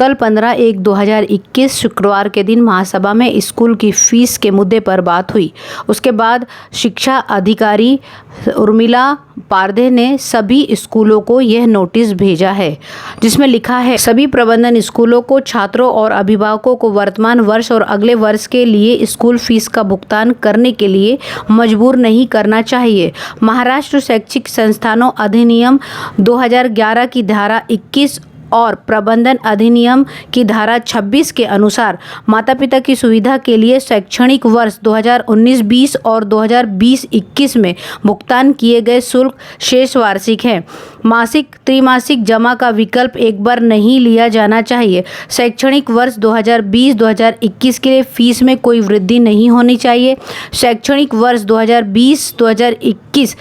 कल 15/1/2021 शुक्रवार के दिन महासभा में स्कूल की फीस के मुद्दे पर बात हुई। उसके बाद शिक्षा अधिकारी उर्मिला पारधे ने सभी स्कूलों को यह नोटिस भेजा है, जिसमें लिखा है सभी प्रबंधन स्कूलों को छात्रों और अभिभावकों को वर्तमान वर्ष और अगले वर्ष के लिए स्कूल फीस का भुगतान करने के लिए मजबूर नहीं करना चाहिए। महाराष्ट्र शैक्षिक संस्थानों अधिनियम 2011 की धारा 21 और प्रबंधन अधिनियम की धारा 26 के अनुसार माता पिता की सुविधा के लिए शैक्षणिक वर्ष 2019-20 और 2020-21 में भुगतान किए गए शुल्क शेष वार्षिक है। मासिक त्रैमासिक जमा का विकल्प एक बार नहीं लिया जाना चाहिए। शैक्षणिक वर्ष 2020-2021 के लिए फीस में कोई वृद्धि नहीं होनी चाहिए। शैक्षणिक वर्ष 2020-2021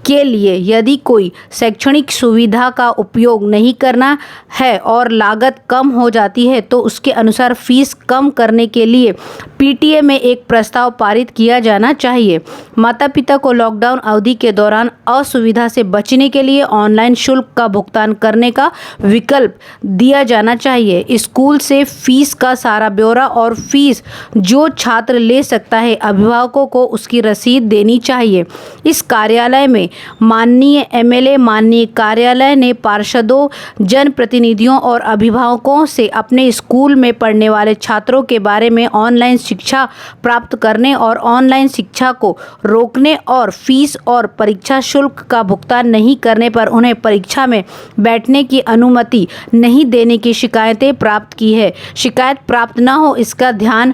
के लिए यदि कोई शैक्षणिक सुविधा का उपयोग नहीं करना है और लागत कम हो जाती है तो उसके अनुसार फीस कम करने के लिए पीटीए में एक प्रस्ताव पारित किया जाना चाहिए। माता पिता को लॉकडाउन अवधि के दौरान असुविधा से बचने के लिए ऑनलाइन शुल्क का भुगतान करने का विकल्प दिया जाना चाहिए। स्कूल से फीस का सारा ब्यौरा और फीस जो छात्र ले सकता है अभिभावकों को उसकी रसीद देनी चाहिए। इस कार्यालय में माननीय एमएलए माननीय कार्यालय ने पार्षदों, जनप्रतिनिधियों और अभिभावकों से अपने स्कूल में पढ़ने वाले छात्रों के बारे में ऑनलाइन शिक्षा प्राप्त करने और ऑनलाइन शिक्षा को रोकने और फीस और परीक्षा शुल्क का भुगतान नहीं करने पर उन्हें परीक्षा में बैठने की अनुमति नहीं देने की शिकायतें प्राप्त की है। शिकायत प्राप्त न हो इसका ध्यान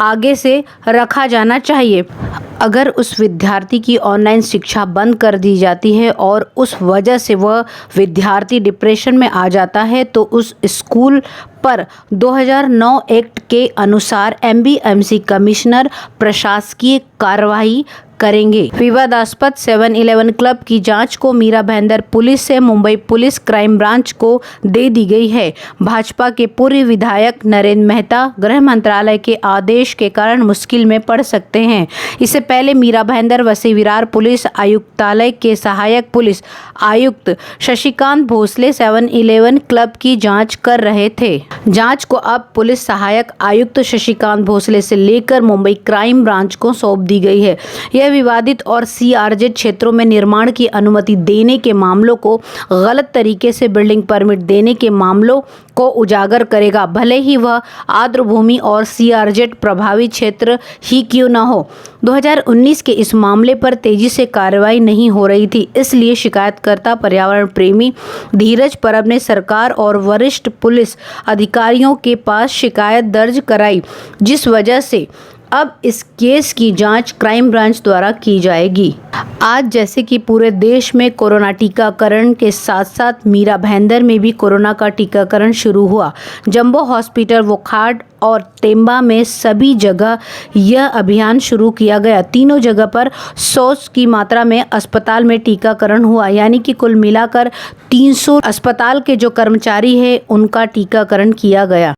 आगे से रखा जाना चाहिए। अगर उस विद्यार्थी की ऑनलाइन शिक्षा बंद कर दी जाती है और उस वजह से वह विद्यार्थी डिप्रेशन में आ जाता है तो उस स्कूल पर 2009 एक्ट के अनुसार एमबीएमसी कमिश्नर प्रशासकीय कार्रवाई करेंगे। विवादास्पद 7-Eleven क्लब की जांच को मीरा भाईंदर पुलिस से मुंबई पुलिस क्राइम ब्रांच को दे दी गई है। भाजपा के पूर्व विधायक नरेंद्र मेहता गृह मंत्रालय के आदेश के कारण मुश्किल में पड़ सकते हैं। इससे पहले मीरा भाईंदर वसी विरार पुलिस आयुक्तालय के सहायक पुलिस आयुक्त शशिकांत भोसले 7-Eleven क्लब की जाँच कर रहे थे। जाँच को अब पुलिस सहायक आयुक्त शशिकांत भोसले से लेकर मुंबई क्राइम ब्रांच को सौंप दी गई है। यह विवादित और सीआरजेड क्षेत्रों में निर्माण की अनुमति देने के मामलों को, गलत तरीके से बिल्डिंग परमिट देने के मामलों को उजागर करेगा, भले ही वह आर्द्रभूमि और सीआरजेड प्रभावी क्षेत्र ही क्यों न हो। 2019 के इस मामले पर तेजी से कार्रवाई नहीं हो रही थी, इसलिए शिकायतकर्ता पर्यावरण प्रेमी धीरज परब ने सरकार और वरिष्ठ पुलिस अधिकारियों के पास शिकायत दर्ज कराई, जिस वजह से अब इस केस की जांच क्राइम ब्रांच द्वारा की जाएगी। आज जैसे कि पूरे देश में कोरोना टीकाकरण के साथ साथ मीरा भाईंदर में भी कोरोना का टीकाकरण शुरू हुआ। जंबो हॉस्पिटल, वोखाड और टेम्बा में सभी जगह यह अभियान शुरू किया गया। तीनों जगह पर 100 की मात्रा में अस्पताल में टीकाकरण हुआ, यानी कि कुल मिलाकर 300 अस्पताल के जो कर्मचारी हैं उनका टीकाकरण किया गया।